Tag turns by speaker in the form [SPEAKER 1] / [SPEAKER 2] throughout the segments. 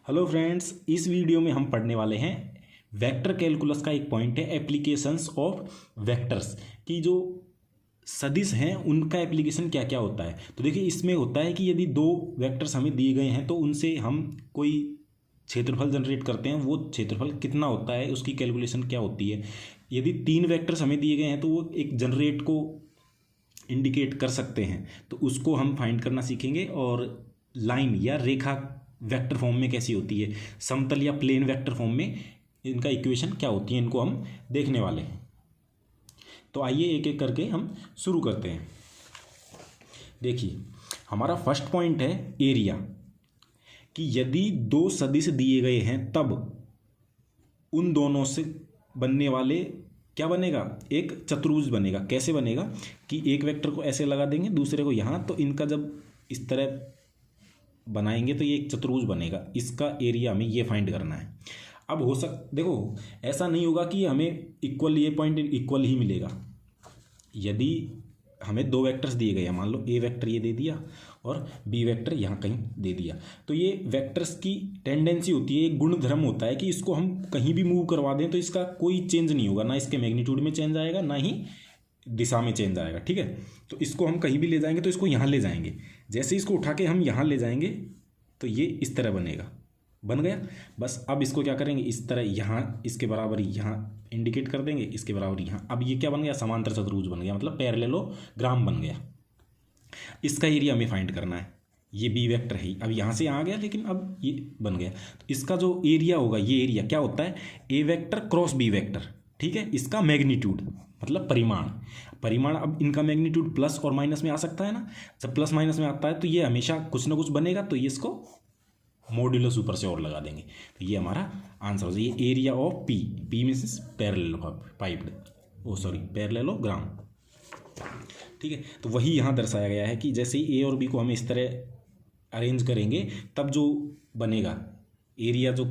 [SPEAKER 1] Hello friends, इस video में हम पढ़ने वाले हैं वेक्टर कैलकुलस का एक पॉइंट है एप्लीकेशंस ऑफ वेक्टर्स की जो सदिश हैं उनका एप्लीकेशन क्या क्या होता है। तो देखिए इसमें होता है कि यदि दो वेक्टर्स हमें दिए गए हैं तो उनसे हम कोई क्षेत्रफल जनरेट करते हैं, वो क्षेत्रफल कितना होता है उसकी कैलकुलेशन क्या होती है। यदि तीन वेक्टर्स हमें दिए गए हैं तो वो एक जनरेट को इंडिकेट कर सकते हैं, तो उसको हम फाइंड करना सीखेंगे। और लाइन या रेखा वेक्टर फॉर्म में कैसी होती है, समतल या प्लेन वेक्टर फॉर्म में इनका इक्वेशन क्या होती है, इनको हम देखने वाले हैं। तो आइए एक एक करके हम शुरू करते हैं। देखिए हमारा फर्स्ट पॉइंट है एरिया, कि यदि दो सदिश दिए गए हैं तब उन दोनों से बनने वाले क्या बनेगा, एक चतुर्भुज बनेगा। कैसे बनेगा कि एक वेक्टर को ऐसे लगा देंगे, दूसरे को यहाँ, तो इनका जब इस तरह बनाएंगे तो ये एक चतुर्भुज बनेगा। इसका एरिया हमें ये फाइंड करना है। अब देखो ऐसा नहीं होगा कि हमें इक्वल ये पॉइंट इक्वल ही मिलेगा। यदि हमें दो वेक्टर्स दिए गए हैं, मान लो ए वेक्टर ये दे दिया और बी वेक्टर यहाँ कहीं दे दिया, तो ये वेक्टर्स की टेंडेंसी होती है, एक गुणधर्म होता है कि इसको हम कहीं भी मूव करवा दें तो इसका कोई चेंज नहीं होगा, ना इसके मैग्नीट्यूड में चेंज आएगा ना ही दिशा में चेंज आएगा। ठीक है, तो इसको हम कहीं भी ले जाएंगे तो इसको यहाँ ले जाएंगे, जैसे इसको उठा के हम यहाँ ले जाएंगे तो ये इस तरह बनेगा, बन गया। बस अब इसको क्या करेंगे, इस तरह यहाँ इसके बराबर यहाँ इंडिकेट कर देंगे, इसके बराबर यहाँ। अब ये क्या बन गया, समांतर चतुर्भुज बन गया, मतलब पैरेललोग्राम बन गया। इसका एरिया हमें फाइंड करना है। ये बी वेक्टर है, अब यहाँ से यहाँ आ गया लेकिन अब ये बन गया, तो इसका जो एरिया होगा, ये एरिया क्या होता है, A vector cross B vector. ठीक है, इसका मैग्नीट्यूड मतलब परिमाण अब इनका मैग्नीट्यूड प्लस और माइनस में आ सकता है ना। जब प्लस माइनस में आता है तो ये हमेशा कुछ ना कुछ बनेगा, तो ये इसको मॉड्यूलस ऊपर से और लगा देंगे, तो ये हमारा आंसर हो जाए। ये area of P means parallelogram. ठीक है, तो वही यहाँ दर्शाया गया है कि जैसे ही ए और बी को हम इस तरह अरेंज करेंगे तब जो बनेगा एरिया, जो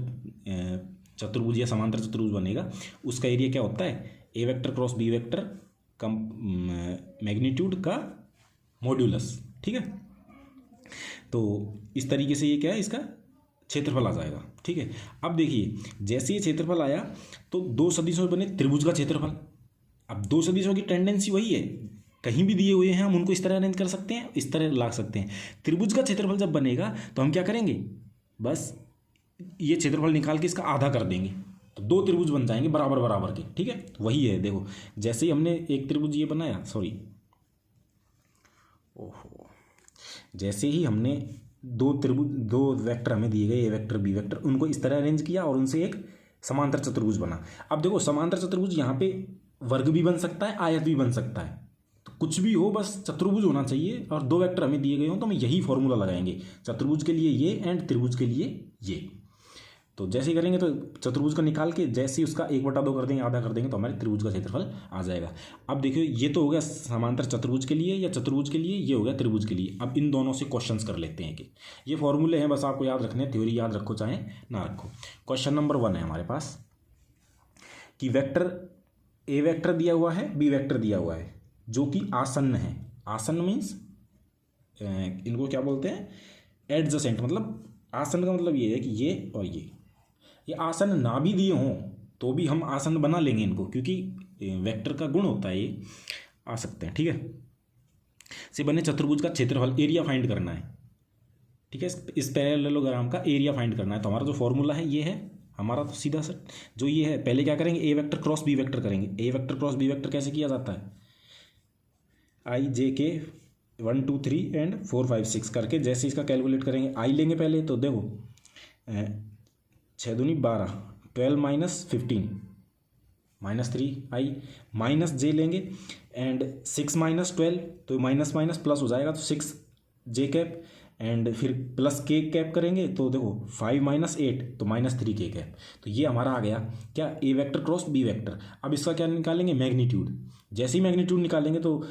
[SPEAKER 1] चतुर्भुज या समांतर चतुर्भुज बनेगा, उसका एरिया क्या होता है, A vector cross B vector का मैग्नीट्यूड का मॉड्यूलस। ठीक है, तो इस तरीके से ये क्या है, इसका क्षेत्रफल आ जाएगा। ठीक है, अब देखिए जैसे ये क्षेत्रफल आया तो दो सदिशों में बने त्रिभुज का क्षेत्रफल। अब दो सदिशों की टेंडेंसी वही है, कहीं भी दिए हुए हैं हम उनको इस तरह अरेंज कर सकते हैं, इस तरह ला सकते हैं। त्रिभुज का क्षेत्रफल जब बनेगा तो हम क्या करेंगे, बस ये क्षेत्रफल निकाल के इसका आधा कर देंगे, तो दो त्रिभुज बन जाएंगे बराबर बराबर के। ठीक है, वही है, देखो जैसे ही हमने एक त्रिभुज ये बनाया, जैसे ही हमने दो वेक्टर हमें दिए गए, ए वेक्टर बी वेक्टर, उनको इस तरह अरेंज किया और उनसे एक समांतर चतुर्भुज बना। अब देखो समांतर चतुर्भुज यहाँ पे वर्ग भी बन सकता है, आयत भी बन सकता है, तो कुछ भी हो बस चतुर्भुज होना चाहिए। और दो वेक्टर हमें दिए गए हो तो हम यही फॉर्मूला लगाएंगे, चतुर्भुज के लिए ये एंड त्रिभुज के लिए ये। तो जैसे ही करेंगे तो चतुर्भुज का निकाल के जैसे ही उसका 1/2 कर देंगे, आधा कर देंगे, तो हमारे त्रिभुज का क्षेत्रफल आ जाएगा। अब देखिए ये तो हो गया समांतर चतुर्भुज के लिए या चतुर्भुज के लिए, ये हो गया त्रिभुज के लिए। अब इन दोनों से क्वेश्चंस कर लेते हैं कि ये फॉर्मूले हैं, बस आपको याद रखने, थ्योरी याद रखो चाहे ना रखो। क्वेश्चन नंबर 1 है हमारे पास कि वेक्टर ए वेक्टर दिया हुआ है, बी वेक्टर दिया हुआ है, जो कि आसन्न है। आसन्न मीन्स इनको क्या बोलते हैं, एडजेसेंट। मतलब आसन्न का मतलब ये है कि ये और ये आसन ना भी दिए हों तो भी हम आसन बना लेंगे इनको, क्योंकि वेक्टर का गुण होता है, ये आ सकते हैं। ठीक है, से बने चतुर्भुज का क्षेत्रफल, एरिया फाइंड करना है। ठीक है, इस पैरेललोग्राम का एरिया फाइंड करना है। तो हमारा जो फॉर्मूला है ये है हमारा, तो सीधा सा जो ये है, पहले क्या करेंगे, ए वेक्टर क्रॉस बी वेक्टर करेंगे। ए वेक्टर क्रॉस बी वेक्टर कैसे किया जाता है, आई जे के 1 2 3 एंड 4 5 6 करके जैसे इसका कैलकुलेट करेंगे, आई लेंगे पहले, तो देखो 6 दूनी 12, 12 माइनस 15 माइनस 3 आई, माइनस जे लेंगे एंड 6 माइनस 12, तो माइनस माइनस प्लस हो जाएगा, तो 6 जे कैप एंड फिर प्लस के कैप करेंगे, तो देखो 5 माइनस 8, तो माइनस 3 के कैप। तो ये हमारा आ गया क्या, ए वेक्टर क्रॉस बी वेक्टर। अब इसका क्या निकालेंगे, मैग्नीट्यूड। जैसे ही मैग्नीट्यूड निकालेंगे तो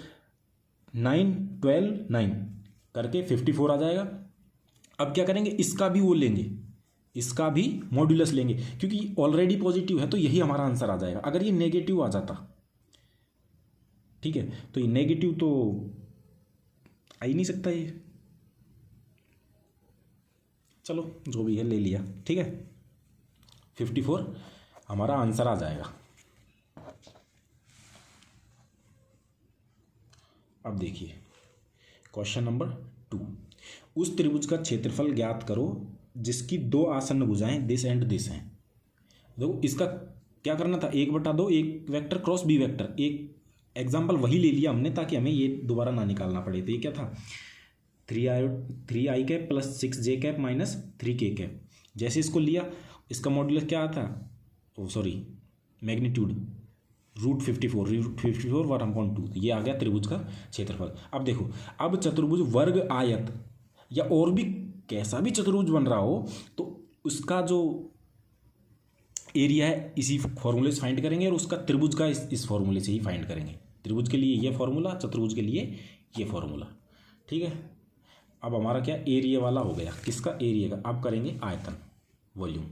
[SPEAKER 1] 9 12 9 करके 54 आ जाएगा। अब क्या करेंगे, इसका भी वो लेंगे, इसका भी मॉड्यूलस लेंगे, क्योंकि ऑलरेडी पॉजिटिव है तो यही हमारा आंसर आ जाएगा। अगर ये नेगेटिव आ जाता, ठीक है, तो ये नेगेटिव तो आ ही नहीं सकता ये। चलो जो भी है ले लिया, ठीक है। 54 हमारा आंसर आ जाएगा। अब देखिए क्वेश्चन नंबर 2, उस त्रिभुज का क्षेत्रफल ज्ञात करो जिसकी दो आसन्न भुजाएं दिस एंड दिस हैं। देखो इसका क्या करना था, 1/2 एक वेक्टर क्रॉस बी वेक्टर, एक एग्जाम्पल वही ले लिया हमने ताकि हमें ये दोबारा ना निकालना पड़े। तो ये क्या था, 3i cap plus 6j cap minus 3k cap. जैसे इसको लिया, इसका मॉड्यूलस क्या था, मैग्नीट्यूड √54 1/2, ये आ गया त्रिभुज का क्षेत्रफल। अब देखो, अब चतुर्भुज वर्ग आयत या और भी कैसा भी चतुर्भुज बन रहा हो तो उसका जो एरिया है इसी फॉर्मूले से फाइंड करेंगे और उसका त्रिभुज का इस फॉर्मूले से ही फाइंड करेंगे। त्रिभुज के लिए ये फॉर्मूला, चतुर्भुज के लिए ये फॉर्मूला, ठीक है। अब हमारा क्या एरिया वाला हो गया, किसका एरिया का। अब करेंगे आयतन, वॉल्यूम।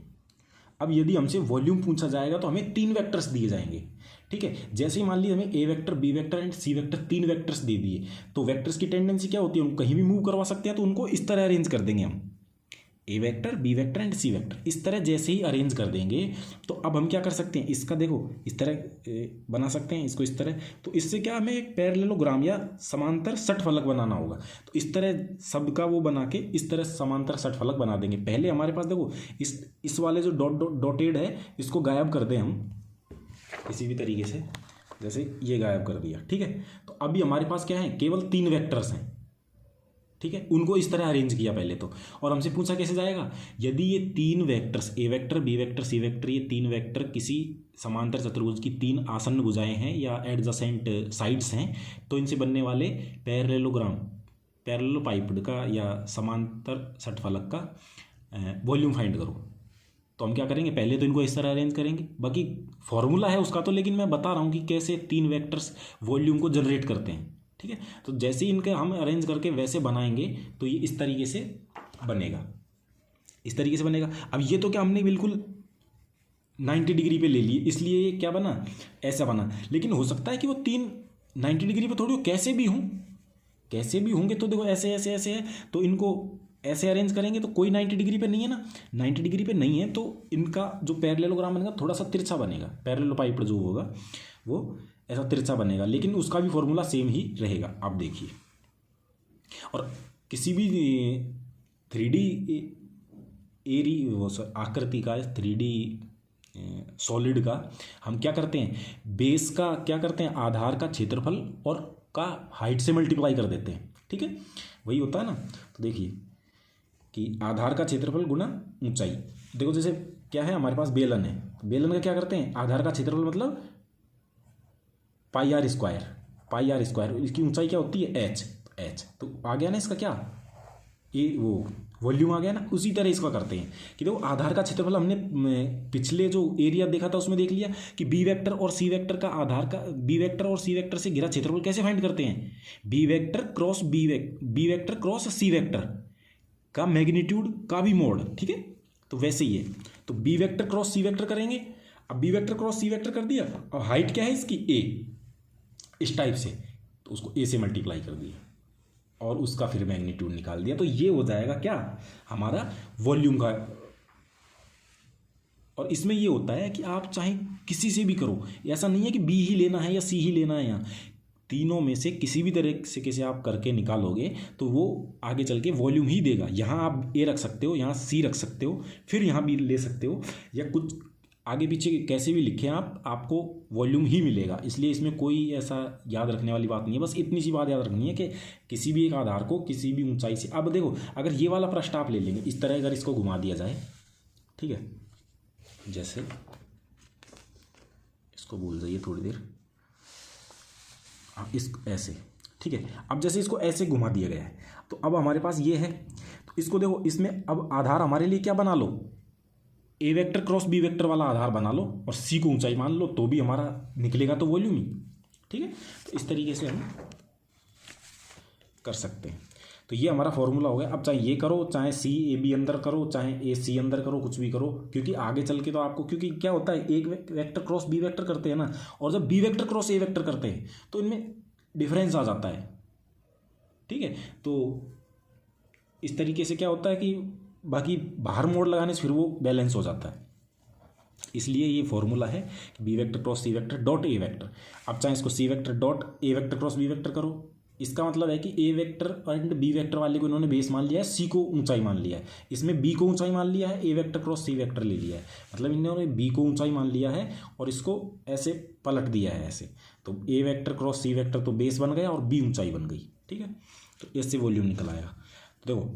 [SPEAKER 1] अब यदि हमसे वॉल्यूम पूछा जाएगा तो हमें 3 वेक्टर्स दिए जाएंगे, ठीक है। जैसे ही मान लीजिए हमें A vector, B vector and C vector 3 vectors दे दिए, तो वेक्टर्स की टेंडेंसी क्या होती है, उनको कहीं भी मूव करवा सकते हैं, तो उनको इस तरह अरेंज कर देंगे हम, A vector, B vector and C vector, इस तरह जैसे ही अरेंज कर देंगे तो अब हम क्या कर सकते हैं, इसका देखो इस तरह बना सकते हैं, इसको इस तरह। तो इससे क्या, हमें एक पैरेललोग्राम या समांतर षटफलक बनाना होगा। तो इस तरह सबका वो बना के इस तरह समांतर षटफलक बना देंगे। पहले हमारे पास देखो इस वाले जो डॉटेड है इसको गायब कर दें हम किसी भी तरीके से, जैसे ये गायब कर दिया, ठीक है। तो अभी हमारे पास क्या है, केवल 3 वेक्टर्स हैं, ठीक है। उनको इस तरह अरेंज किया पहले तो, और हमसे पूछा कैसे जाएगा, यदि ये 3 vectors A vector, B vector, C vector, ये 3 वेक्टर किसी समांतर चतुर्भुज की 3 आसन्न भुजाएं हैं या एडजेसेंट साइड्स हैं, तो इनसे बनने वाले पैरेललोपाइपड का या समांतर षटफलक का वॉल्यूम फाइंड करो। तो हम क्या करेंगे, पहले तो इनको इस तरह अरेंज करेंगे, बाकी फॉर्मूला है उसका तो, लेकिन मैं बता रहा हूँ कि कैसे 3 वेक्टर्स वॉल्यूम को जनरेट करते हैं, ठीक है। तो जैसे ही इनके हम अरेंज करके वैसे बनाएंगे तो ये इस तरीके से बनेगा, इस तरीके से बनेगा। अब ये तो क्या हमने बिल्कुल 90 डिग्री पे ले लिए, इसलिए ये क्या बना, ऐसा बना। लेकिन हो सकता है कि वो 3 90 डिग्री पे थोड़ी कैसे भी होंगे। तो देखो ऐसे ऐसे ऐसे है, तो इनको ऐसे अरेंज करेंगे तो कोई 90 डिग्री पे नहीं है ना, 90 डिग्री पे नहीं है, तो इनका जो पैरेललोग्राम बनेगा थोड़ा सा तिरछा बनेगा, पैरेललोपाइपड जो होगा वो ऐसा तिरछा बनेगा, लेकिन उसका भी फॉर्मूला सेम ही रहेगा। आप देखिए, और किसी भी 3D आकृति का, 3D सॉलिड का हम क्या करते हैं, बेस का क्या करते हैं, आधार का क्षेत्रफल और का हाइट से मल्टीप्लाई कर देते हैं, ठीक है, वही होता है ना। तो देखिए कि आधार का क्षेत्रफल गुना ऊंचाई। देखो जैसे क्या है, हमारे पास बेलन है, बेलन का क्या करते हैं, आधार का क्षेत्रफल मतलब πr², इसकी ऊंचाई क्या होती है, h। तो आ गया ना इसका क्या, ये वो वॉल्यूम आ गया ना। उसी तरह इसका करते हैं कि देखो आधार का क्षेत्रफल हमने पिछले जो एरिया देखा था उसमें देख लिया कि बी वेक्टर और सी वेक्टर का आधार का, बी वेक्टर और सी वेक्टर से घिरा क्षेत्रफल कैसे फाइंड करते हैं, B vector cross C vector का मैग्नीट्यूड का भी मोड, ठीक है। तो वैसे ही है, तो B vector cross C vector करेंगे। अब B vector cross C vector कर दिया और हाइट क्या है इसकी, ए, इस टाइप से, तो उसको ए से मल्टीप्लाई कर दिया और उसका फिर मैग्नीट्यूड निकाल दिया। तो ये हो जाएगा क्या, हमारा वॉल्यूम का। और इसमें ये होता है कि आप चाहे किसी से भी करो, ऐसा नहीं है कि बी ही लेना है या सी ही लेना है, यहाँ तीनों में से किसी भी तरह से कैसे आप करके निकालोगे तो वो आगे चल के वॉल्यूम ही देगा। यहाँ आप ए रख सकते हो, यहाँ सी रख सकते हो, फिर यहाँ बी ले सकते हो, या कुछ आगे पीछे कैसे भी लिखें आप, आपको वॉल्यूम ही मिलेगा। इसलिए इसमें कोई ऐसा याद रखने वाली बात नहीं है, बस इतनी सी बात याद रखनी है कि किसी भी एक आधार को किसी भी ऊंचाई से। अब देखो अगर ये वाला पृष्ठ आप ले लेंगे इस तरह, अगर इसको घुमा दिया जाए, ठीक है, जैसे इसको भूल जाइए थोड़ी देर, इस ऐसे, ठीक है। अब जैसे इसको ऐसे घुमा दिया गया है तो अब हमारे पास ये है, तो इसको देखो, इसमें अब आधार हमारे लिए क्या बना लो, ए वेक्टर क्रॉस बी वेक्टर वाला आधार बना लो और सी को ऊंचाई मान लो, तो भी हमारा निकलेगा तो वॉल्यूम ही, ठीक है। तो इस तरीके से हम कर सकते हैं। तो ये हमारा फॉर्मूला हो गया। अब चाहे ये करो, चाहे सी ए बी अंदर करो, चाहे ए सी अंदर करो, कुछ भी करो, क्योंकि आगे चल के तो आपको, क्योंकि क्या होता है, एक वेक्टर क्रॉस बी वेक्टर करते हैं ना, और जब B vector cross A vector करते हैं तो इनमें डिफरेंस आ जाता है, ठीक है। तो इस तरीके से क्या होता है कि बाकी बाहर मोड़ लगाने से फिर वो बैलेंस हो जाता है। इसलिए ये फॉर्मूला है कि B vector cross C vector dot A vector. अब चाहे इसको C vector dot A vector cross B vector करो, इसका मतलब है कि A vector and B vector वाले को इन्होंने बेस मान लिया है, सी को ऊंचाई मान लिया है, इसमें बी को ऊंचाई मान लिया है, A vector cross C vector ले लिया है, मतलब इन्होंने बी को ऊंचाई मान लिया है और इसको ऐसे पलट दिया है ऐसे, तो ए वेक्टर क्रॉस सी वेक्टर तो बेस बन गया और बी ऊंचाई बन गई। ठीक है, तो इससे वॉल्यूम निकल आएगा। तो देखो,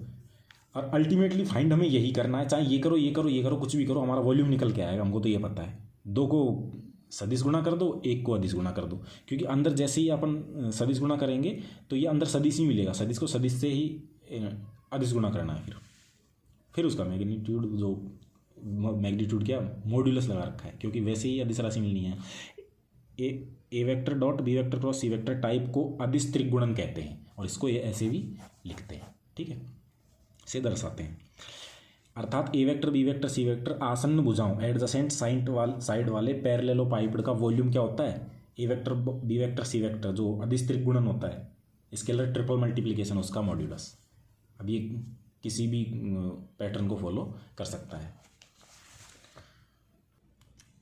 [SPEAKER 1] और अल्टीमेटली फाइंड हमें यही करना है, चाहे ये करो ये करो ये करो कुछ भी करो, हमारा वॉल्यूम निकल के आएगा, हमको तो ये पता है। दो को सदिश गुणा कर दो, एक को अदिश गुणा कर दो, क्योंकि अंदर जैसे ही अपन सदिश गुणा करेंगे तो ये अंदर सदिश ही मिलेगा, सदिश को सदिश से ही अदिश गुणा करना है, फिर उसका मैग्नीट्यूड जो मैग्नीट्यूड क्या मॉड्यूलस लगा रखा है, क्योंकि वैसे ही अदिश राशि मिलनी है। A vector dot B vector cross C vector type को अदिश त्रिगुणन कहते हैं, और इसको ये ऐसे भी लिखते हैं। ठीक है, से दर्शाते हैं। अर्थात A vector B vector C vector आसन्न भुजाओं एडजेसेंट साइड वाले पैरेललोपाइपड का वॉल्यूम क्या होता है, A vector B vector C vector जो अदिश त्रिगुणन होता है, स्केलर ट्रिपल मल्टीप्लिकेशन, उसका मॉड्यूलस। अब ये किसी भी पैटर्न को फॉलो कर सकता है।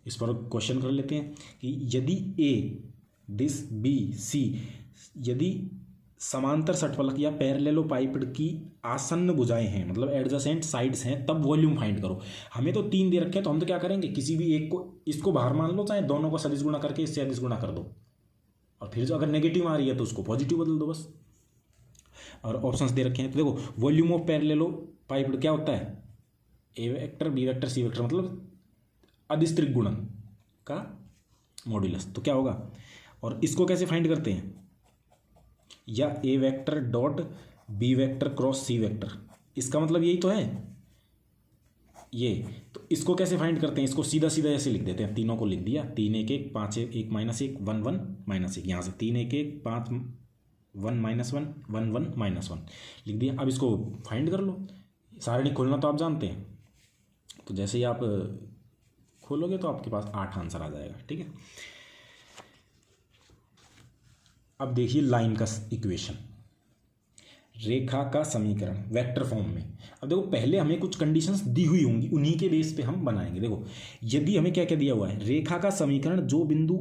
[SPEAKER 1] इस पर क्वेश्चन कर लेते हैं कि यदि ए दिस बी सी यदि समांतर षटफलक या पैरेललोपाइपड की आसन्न भुजाएं हैं, मतलब एडजेसेंट साइड्स हैं, तब वॉल्यूम फाइंड करो। हमें तो 3 दे रखे हैं, तो हम तो क्या करेंगे, किसी भी एक को, इसको बाहर मान लो, चाहे दोनों को सदिश गुणा करके इससे अदिश गुणा कर दो, और फिर जो अगर नेगेटिव आ रही है तो उसको पॉजिटिव बदल दो बस। और ऑप्शंस दे रखे हैं, तो देखो वॉल्यूम ऑफ पैरेललोपाइपड क्या होता है, A vector B vector C vector, मतलब अदिश त्रिगुणन का मॉड्यूलस, तो क्या होगा। और इसको कैसे फाइंड करते हैं, या A vector dot B vector cross C vector, इसका मतलब यही तो है ये। तो इसको कैसे फाइंड करते हैं, इसको सीधा सीधा ऐसे लिख देते हैं, तीनों को लिख दिया, 3 1 1 5 1 -1 1 1 -1, यहाँ से 3 1 1 5 1 -1 1 1 -1 लिख दिया। अब इसको फाइंड कर लो, सारणी खोलना तो आप जानते हैं, तो जैसे ही आप खोलोगे तो आपके पास 8 आंसर आ जाएगा। ठीक है, अब देखिए लाइन का इक्वेशन, रेखा का समीकरण वेक्टर फॉर्म में। अब देखो पहले हमें कुछ कंडीशंस दी हुई होंगी, उन्हीं के बेस पे हम बनाएंगे। देखो यदि हमें क्या क्या दिया हुआ है, रेखा का समीकरण जो बिंदु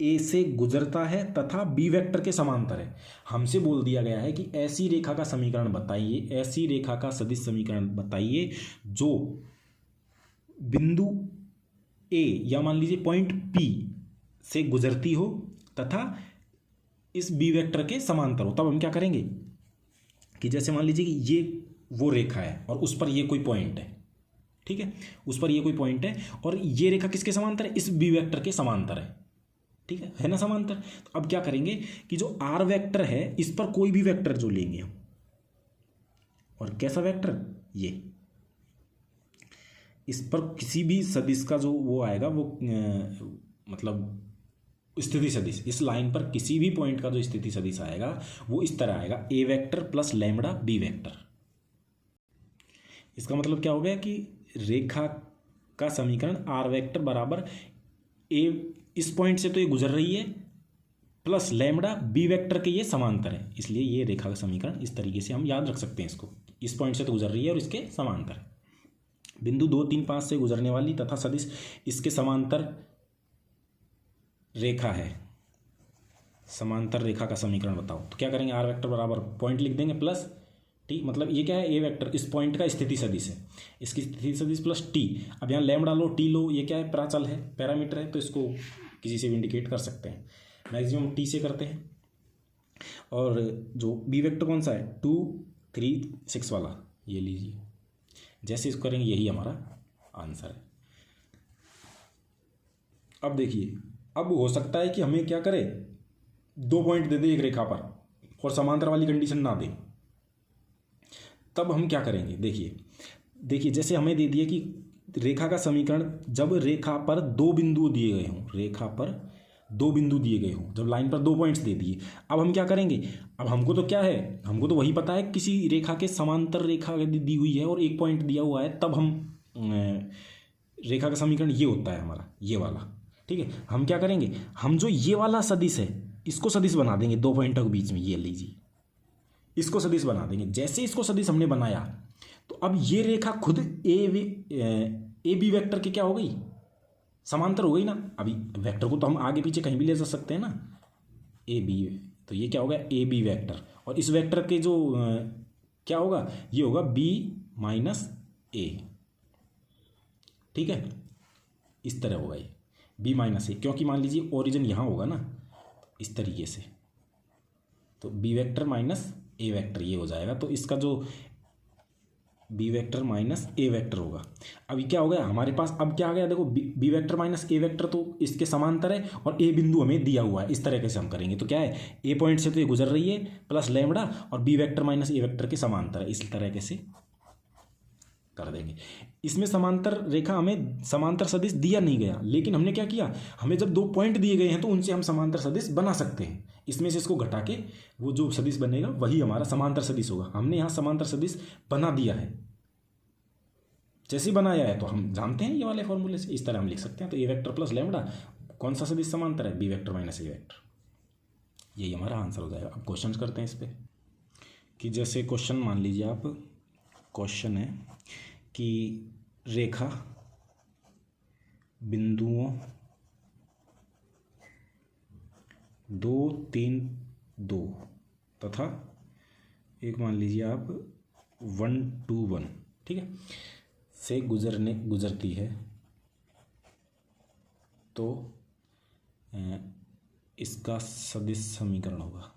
[SPEAKER 1] ए से गुजरता है तथा बी वेक्टर के समांतर है। हमसे बोल दिया गया है कि ऐसी रेखा का समीकरण बताइए, ऐसी रेखा का सदिश समीकरण बताइए जो बिंदु ए या मान लीजिए पॉइंट पी से गुजरती हो तथा इस बी वेक्टर के समांतर हो। तब हम क्या करेंगे कि जैसे मान लीजिए कि ये वो रेखा है और उस पर ये कोई पॉइंट है, ठीक है, उस पर ये कोई पॉइंट है और ये रेखा किसके समांतर है, इस बी वेक्टर के समांतर है। ठीक है ना समांतर। तो अब क्या करेंगे कि जो आर वेक्टर है इस पर कोई भी वेक्टर जो लेंगे हम, और कैसा वेक्टर, ये इस पर किसी भी सदिश का जो वो आएगा वो मतलब स्थिति सदिश, इस लाइन पर किसी भी पॉइंट का जो स्थिति सदिश आएगा वो इस तरह आएगा, A vector plus lambda B vector. इसका मतलब क्या हो गया कि रेखा का समीकरण आर वेक्टर बराबर ए, इस पॉइंट से तो ये गुजर रही है, प्लस लैम्बडा बी वेक्टर के ये समांतर है, इसलिए ये रेखा का समीकरण इस तरीके से हम याद रख सकते हैं इसको, इस पॉइंट से तो गुजर रही है और इसके समांतर है। बिंदु 2 3 5 से गुजरने वाली तथा सदिश इसके समांतर रेखा है, समांतर रेखा का समीकरण बताओ। तो क्या करेंगे, आर वेक्टर बराबर पॉइंट लिख देंगे प्लस टी, मतलब ये क्या है, ए वेक्टर इस पॉइंट का स्थिति सदिश है, इसकी स्थिति सदिश प्लस टी। अब यहाँ लैम्बडा लो टी लो, ये क्या है, प्राचल है, पैरामीटर है, तो इसको किसी से भी इंडिकेट कर सकते हैं, मैक्सिमम टी से करते हैं। और जो बी वेक्टर कौन सा है, 2 3 6 वाला, ये लीजिए, जैसे इसको करेंगे यही हमारा आंसर है। अब देखिए, अब हो सकता है कि हमें क्या करे, 2 पॉइंट दे दे एक रेखा पर और समांतर वाली कंडीशन ना दे, तब हम क्या करेंगे, देखिए जैसे हमें दे दिया कि रेखा का समीकरण जब रेखा पर 2 बिंदु दिए गए हों, रेखा पर 2 बिंदु दिए गए हों, जब लाइन पर 2 पॉइंट्स दे दिए, अब हम क्या करेंगे, अब हमको तो क्या है, हमको तो वही पता है किसी रेखा के समांतर रेखा यदि दी हुई है और एक पॉइंट दिया हुआ है, तब हम रेखा का समीकरण ये होता है हमारा, ये वाला। ठीक है, हम क्या करेंगे, हम जो ये वाला सदिश है इसको सदिश बना देंगे 2 पॉइंटों के बीच में, ये लीजिए, इसको सदिश बना देंगे। जैसे इसको सदिश हमने बनाया तो अब ये रेखा खुद ए बी वेक्टर के क्या हो गई, समांतर हो गई ना। अभी वेक्टर को तो हम आगे पीछे कहीं भी ले जा सकते हैं ना, ए बी, तो ये क्या होगा ए बी वेक्टर, और इस वेक्टर के जो क्या होगा, ये होगा बी माइनस ए, ठीक है, इस तरह होगा ये बी माइनस ए, क्योंकि मान लीजिए ओरिजिन यहाँ होगा ना इस तरीके से, तो B vector minus A vector ये हो जाएगा, तो इसका जो B vector minus A vector होगा। अभी क्या हो गया हमारे पास, अब क्या आ गया देखो, B vector minus A vector तो इसके समांतर है और ए बिंदु हमें दिया हुआ है, इस तरीके से हम करेंगे तो क्या है, ए पॉइंट से तो ये गुजर रही है प्लस लैम्बडा और B vector minus A vector के समांतर है, इस तरीके से कर देंगे। इसमें समांतर रेखा हमें समांतर सदिश दिया नहीं गया, लेकिन हमने क्या किया, हमें जब 2 पॉइंट दिए गए हैं तो उनसे हम समांतर सदिश बना सकते हैं, इसमें से इसको घटा के वो जो सदिश बनेगा वही हमारा समांतर सदिश होगा। हमने यहाँ समांतर सदिश बना दिया है, जैसे ही बनाया है तो हम जानते हैं ये वाले फॉर्मूले से, इस तरह हम लिख सकते हैं। तो ए वेक्टर प्लस लैम्बडा, कौन सा सदिश समांतर है, B vector minus A vector, यही हमारा आंसर हो जाएगा। अब क्वेश्चन करते हैं इस पर, कि जैसे क्वेश्चन मान लीजिए आप, क्वेश्चन है कि रेखा बिंदुओं 2 3 2 तथा एक मान लीजिए आप 1 2 1, ठीक है, से गुजरती है, तो इसका सदिश समीकरण होगा,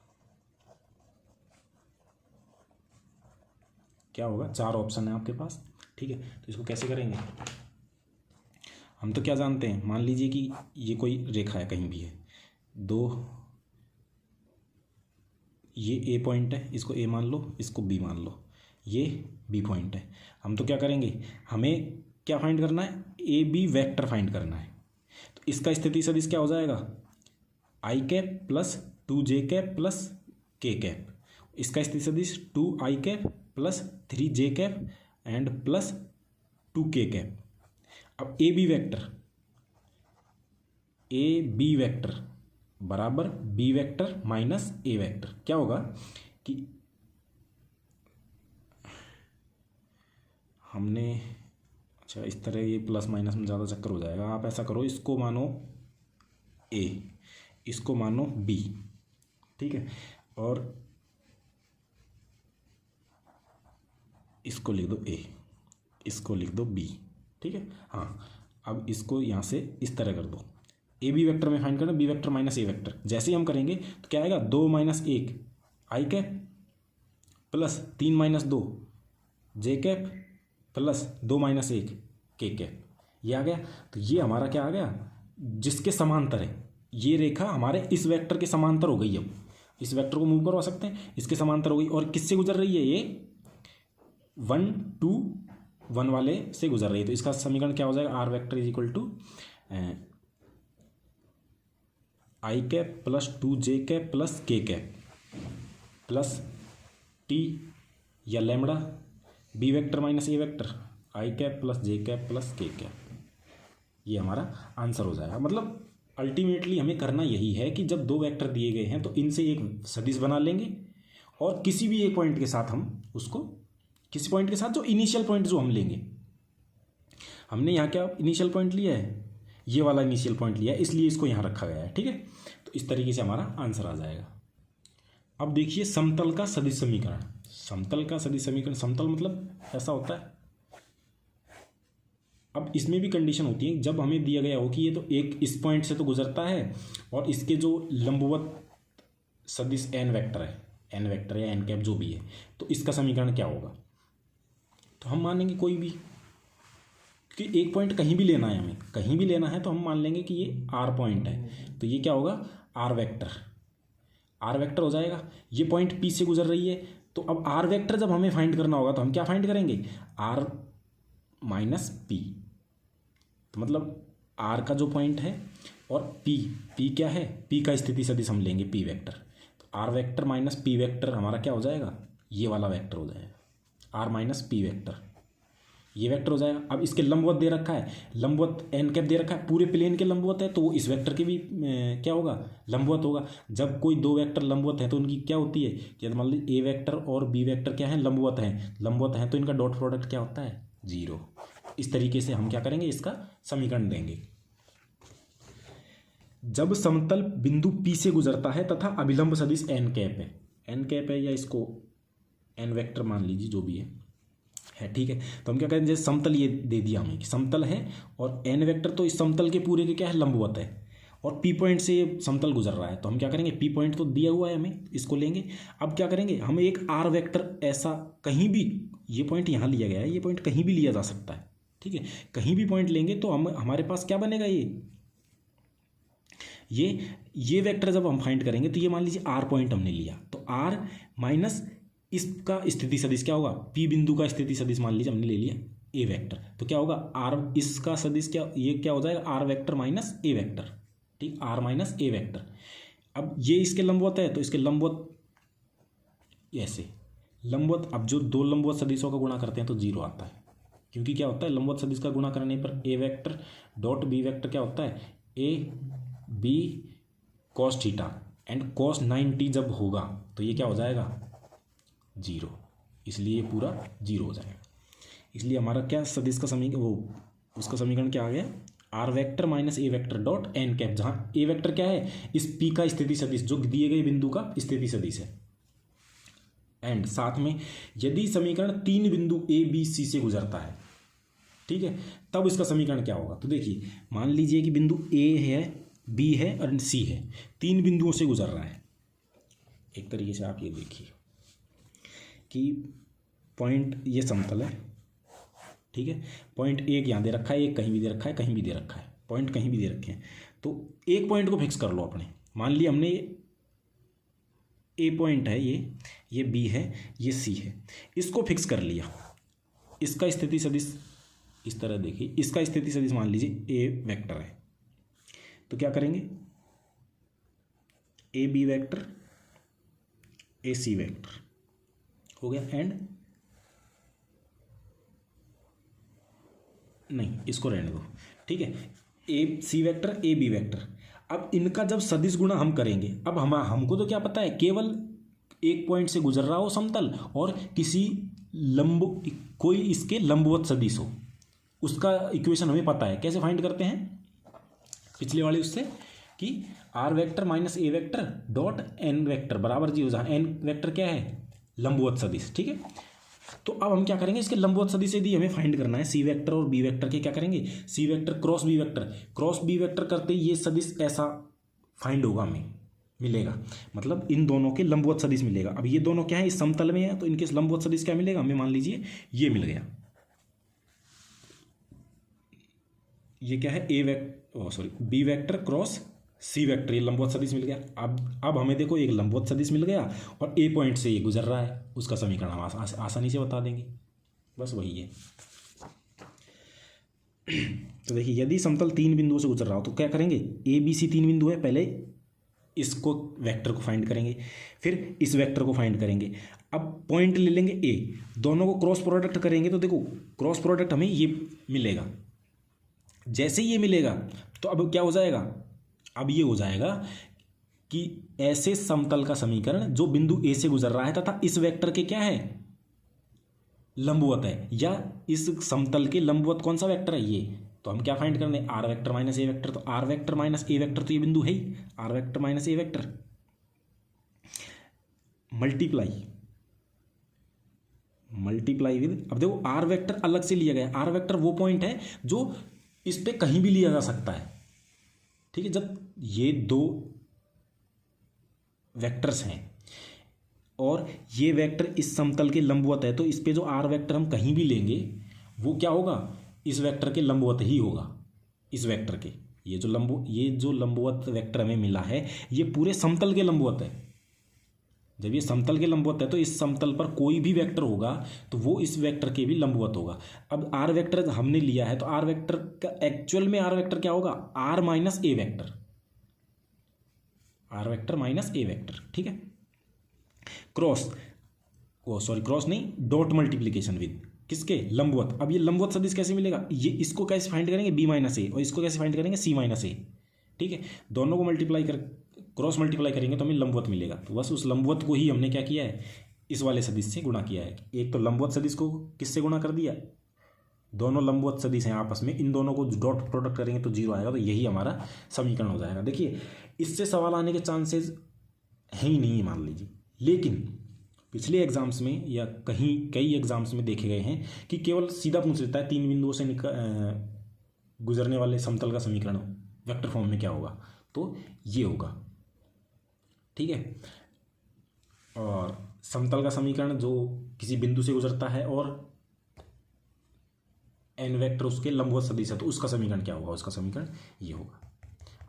[SPEAKER 1] क्या होगा, 4 ऑप्शन है आपके पास, ठीक है। तो इसको कैसे करेंगे, हम तो क्या जानते हैं, मान लीजिए कि ये कोई रेखा है, कहीं भी है, 2, ये ए पॉइंट है, इसको ए मान लो, इसको बी मान लो, ये बी पॉइंट है। हम तो क्या करेंगे, हमें क्या फाइंड करना है, ए बी वेक्टर फाइंड करना है। तो इसका स्थिति सदिश क्या हो जाएगा, I cap plus 2j cap plus K cap, इसका स्थिति सदिश 2i cap plus 3j cap and plus 2k cap. अब ए बी वेक्टर बराबर B vector minus A vector, क्या होगा कि हमने, अच्छा इस तरह ये प्लस माइनस में ज़्यादा चक्कर हो जाएगा, आप ऐसा करो, इसको मानो ए, इसको मानो बी, ठीक है, और इसको लिख दो ए, इसको लिख दो बी, ठीक है। हाँ, अब इसको यहाँ से इस तरह कर दो, ए बी वेक्टर में फाइंड करना B vector minus A vector, जैसे ही हम करेंगे तो क्या आएगा, 2 माइनस 1 आई कैप प्लस 3 माइनस 2 जे कैप प्लस 2 माइनस 1 के कैप, ये आ गया। तो ये हमारा क्या आ गया, जिसके समांतर है, ये रेखा हमारे इस वेक्टर के समांतर हो गई। अब इस वेक्टर को मूव करवा सकते हैं, इसके समांतर हो गई, और किससे गुजर रही है, ये 1 2 1 वाले से गुजर रही है। तो इसका समीकरण क्या हो जाएगा, R vector is equal to I cap plus 2j cap plus K cap plus T या lambda B vector minus A vector I cap plus J cap plus K cap, ये हमारा आंसर हो जाएगा। मतलब अल्टीमेटली हमें करना यही है कि जब 2 वेक्टर दिए गए हैं तो इनसे एक सदिश बना लेंगे, और किसी भी एक पॉइंट के साथ हम उसको, किसी पॉइंट के साथ जो इनिशियल पॉइंट जो हम लेंगे, हमने यहाँ क्या इनिशियल पॉइंट लिया है, ये वाला इनिशियल पॉइंट लिया है, इसलिए इसको यहाँ रखा गया है, ठीक है। तो इस तरीके से हमारा आंसर आ जाएगा। अब देखिए समतल का सदिश समीकरण, समतल का सदिश समीकरण, समतल मतलब ऐसा होता है। अब इसमें भी कंडीशन होती है, जब हमें दिया गया हो कि ये तो एक इस पॉइंट से तो गुजरता है और इसके जो लंबवत सदिश एन वेक्टर या एन कैप जो भी है, तो इसका समीकरण क्या होगा। तो हम मानेंगे कोई भी, क्योंकि एक पॉइंट कहीं भी लेना है, हमें कहीं भी लेना है, तो हम मान लेंगे कि ये आर पॉइंट है, तो ये क्या होगा, आर वेक्टर हो जाएगा। ये पॉइंट पी से गुजर रही है, तो अब आर वेक्टर जब हमें फाइंड करना होगा तो हम क्या फाइंड करेंगे, आर माइनस पी। तो मतलब आर का जो पॉइंट है और पी क्या है, पी का स्थिति सदिश हम लेंगे पी वेक्टर, तो R vector minus P vector हमारा क्या हो जाएगा, ये वाला वेक्टर हो जाएगा, आर माइनस पी वेक्टर, ये वेक्टर हो जाएगा। अब इसके लंबवत दे रखा है, लंबवत एन कैप दे रखा है, पूरे प्लेन के लंबवत है, तो वो इस वेक्टर के भी क्या होगा, लंबवत होगा। जब कोई दो वेक्टर लंबवत है तो उनकी क्या होती है, जब मान लीजिए ए वेक्टर और बी वेक्टर क्या है, लंबवत है तो इनका डॉट प्रोडक्ट क्या होता है, 0। इस तरीके से हम क्या करेंगे, इसका समीकरण देंगे। जब समतल बिंदु P से गुजरता है तथा अभिलंब सदिश n कैप है या इसको n वेक्टर मान लीजिए, जो भी है ठीक है। तो हम क्या करेंगे, जैसे समतल ये दे दिया हमें कि समतल है और n वेक्टर तो इस समतल के पूरे के क्या है, लंबवत है, और P पॉइंट से ये समतल गुजर रहा है, तो हम क्या करेंगे, P पॉइंट तो दिया हुआ है हमें, इसको लेंगे। अब क्या करेंगे, हम एक R वेक्टर ऐसा कहीं भी, ये पॉइंट यहाँ लिया गया है, ये पॉइंट कहीं भी लिया जा सकता है, ठीक है, कहीं भी पॉइंट लेंगे तो हम हमारे पास क्या बनेगा, ये वेक्टर जब हम फाइंड करेंगे तो ये मान लीजिए R पॉइंट हमने लिया, तो R माइनस इसका स्थिति सदिश क्या होगा, P बिंदु का स्थिति सदिश मान लीजिए हमने ले लिया A वेक्टर, तो क्या होगा R, इसका सदिश क्या, ये क्या हो जाएगा, R vector minus A vector, ठीक, R माइनस A वेक्टर। अब ये इसके लंबवत है तो इसके लंबवत ऐसे लंबवत, अब जो दो लंबवत सदिशों का गुणा करते हैं तो 0 आता है, क्योंकि क्या होता है, लंबवत सदिश का गुणा करने पर A vector dot B vector क्या होता है, A B cos theta and cos 90 जब होगा तो ये क्या हो जाएगा, 0, इसलिए ये पूरा 0 हो जाएगा। इसलिए हमारा क्या सदिश का समीकरण, वो उसका समीकरण क्या आ गया, R vector minus A vector dot n cap, जहाँ A वेक्टर क्या है, इस P का स्थिति सदिश, जो दिए गए बिंदु का स्थिति सदिश है, एंड साथ में यदि समीकरण 3 बिंदु A B C से गुजरता है, ठीक है, तब इसका समीकरण क्या होगा। तो देखिए, मान लीजिए कि बिंदु A है, B है और C है, 3 बिंदुओं से गुजर रहा है। एक तरीके से आप ये देखिए कि पॉइंट ये समतल है, ठीक है, पॉइंट एक यहाँ दे रखा है, एक कहीं भी दे रखा है, कहीं भी दे रखा है, पॉइंट कहीं भी दे रखे हैं, तो एक पॉइंट को फिक्स कर लो अपने। मान लिया हमने A पॉइंट है, ये B है, ये C है, इसको फिक्स कर लिया। इसका स्थिति सदिश इस तरह देखिए, इसका स्थिति सदिश मान लीजिए A वेक्टर है, तो क्या करेंगे, A B vector A C vector हो गया, एंड नहीं, इसको रहने दो, ठीक है, A C vector A B vector. अब इनका जब सदिश गुणा हम करेंगे, अब हमको तो क्या पता है, केवल एक पॉइंट से गुजर रहा हो समतल और किसी कोई इसके लंबवत सदिश हो, उसका इक्वेशन हमें पता है। कैसे फाइंड करते हैं, पिछले वाले उससे कि R vector minus A vector dot N vector बराबर 0, जहाँ N वेक्टर क्या है, लंबवत सदिश, ठीक है। तो अब हम क्या करेंगे, इसके लंबवत सदिश यदि हमें फाइंड करना है, C वेक्टर और B वेक्टर के क्या करेंगे, C vector cross B vector करते ही ये सदिश ऐसा फाइंड होगा, हमें मिलेगा, मतलब इन दोनों के लंबवत सदिश मिलेगा। अब ये दोनों क्या है, इस समतल में है, तो इनके लंबवत सदिश क्या मिलेगा हमें, मान लीजिए ये मिल गया, ये क्या है, B vector cross C vector, ये लंबवत सदिश मिल गया। अब हमें देखो एक लंबवत सदिश मिल गया और ए पॉइंट से ये गुजर रहा है, उसका समीकरण हम आसानी से बता देंगे, बस वही है। तो देखिए, यदि समतल 3 बिंदुओं से गुजर रहा हो तो क्या करेंगे, ए बी सी 3 बिंदु है, पहले इसको वेक्टर को फाइंड करेंगे, फिर इस वेक्टर को फाइंड करेंगे। अब पॉइंट ले लेंगे ए, दोनों को क्रॉस प्रोडक्ट करेंगे तो देखो क्रॉस प्रोडक्ट हमें ये मिलेगा। जैसे ये मिलेगा तो अब क्या हो जाएगा, अब ये हो जाएगा कि ऐसे समतल का समीकरण जो बिंदु ए से गुजर रहा है तथा इस वेक्टर के क्या है, लंबवत है, या इस समतल के लंबवत कौन सा वेक्टर है, ये। तो हम क्या फाइंड करने, R vector minus A vector, तो R vector minus A vector तो ये बिंदु है ही, R vector minus A vector multiply with, अब देखो आर वेक्टर अलग से लिया गया, आर वेक्टर वो पॉइंट है जो इस पे कहीं भी लिया जा सकता है, ठीक है। जब ये दो वेक्टर्स हैं और ये वेक्टर इस समतल के लंबवत है, तो इस पे जो आर वेक्टर हम कहीं भी लेंगे वो क्या होगा, इस वेक्टर के लंबवत ही होगा। इस वेक्टर के ये जो लंबवत वेक्टर हमें मिला है ये पूरे समतल के लंबवत है। जब ये समतल के लंबवत है तो इस समतल पर कोई भी वेक्टर होगा तो वो इस वेक्टर के भी लंबवत होगा। अब आर वेक्टर हमने लिया है तो आर वेक्टर का एक्चुअल में आर वेक्टर क्या होगा, R minus A vector, R vector minus A vector, ठीक है। क्रॉस नहीं, डॉट मल्टीप्लीकेशन विद, किसके, लंबवत। अब ये लंबवत सदिश कैसे मिलेगा, ये इसको कैसे फाइंड करेंगे, बी माइनस ए, और इसको कैसे फाइंड करेंगे, सी माइनस ए। ठीक है, दोनों को मल्टीप्लाई कर, क्रॉस मल्टीप्लाई करेंगे तो हमें लंबवत मिलेगा। तो बस उस लंबवत को ही हमने क्या किया है, इस वाले सदिश से गुणा किया है। एक तो लंबवत सदिश को किससे गुणा कर दिया, दोनों लंबवत सदिश हैं आपस में, इन दोनों को डॉट प्रोडक्ट करेंगे तो जीरो आएगा। तो यही हमारा समीकरण हो जाएगा। देखिए इससे सवाल आने के चांसेस हैं ही नहीं, मान लीजिए। लेकिन पिछले एग्जाम्स में या कहीं कई एग्जाम्स में देखे गए हैं कि केवल सीधा पूछ लेता है, तीन बिंदुओं से गुजरने वाले समतल का समीकरण वेक्टर फॉर्म में क्या होगा, तो ये होगा। ठीक है, और समतल का समीकरण जो किसी बिंदु से गुजरता है और एन वेक्टर उसके लंबवत सदिश है, तो उसका समीकरण क्या होगा, उसका समीकरण ये होगा,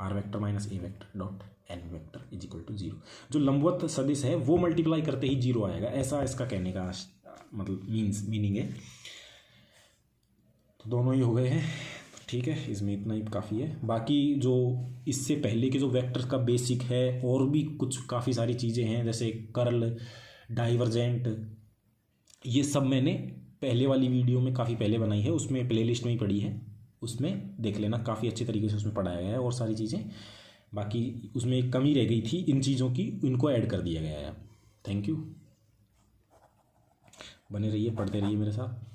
[SPEAKER 1] R vector minus A vector dot N vector is equal to zero. जो लंबवत सदिश है वो मल्टीप्लाई करते ही जीरो आएगा, ऐसा इसका कहने का मतलब मीनिंग है। तो दोनों ही हो गए हैं। ठीक है, इसमें इतना ही काफ़ी है। बाकी जो इससे पहले के जो वेक्टर का बेसिक है, और भी कुछ काफ़ी सारी चीज़ें हैं, जैसे कर्ल, डाइवर्जेंट, ये सब मैंने पहले वाली वीडियो में काफ़ी पहले बनाई है, उसमें प्लेलिस्ट में ही पड़ी है, उसमें देख लेना, काफ़ी अच्छे तरीके से उसमें पढ़ाया गया है और सारी चीज़ें। बाकी उसमें एक कमी रह गई थी इन चीज़ों की, इनको ऐड कर दिया गया है। थैंक यू, बने रहिए, पढ़ते रहिए मेरे साथ।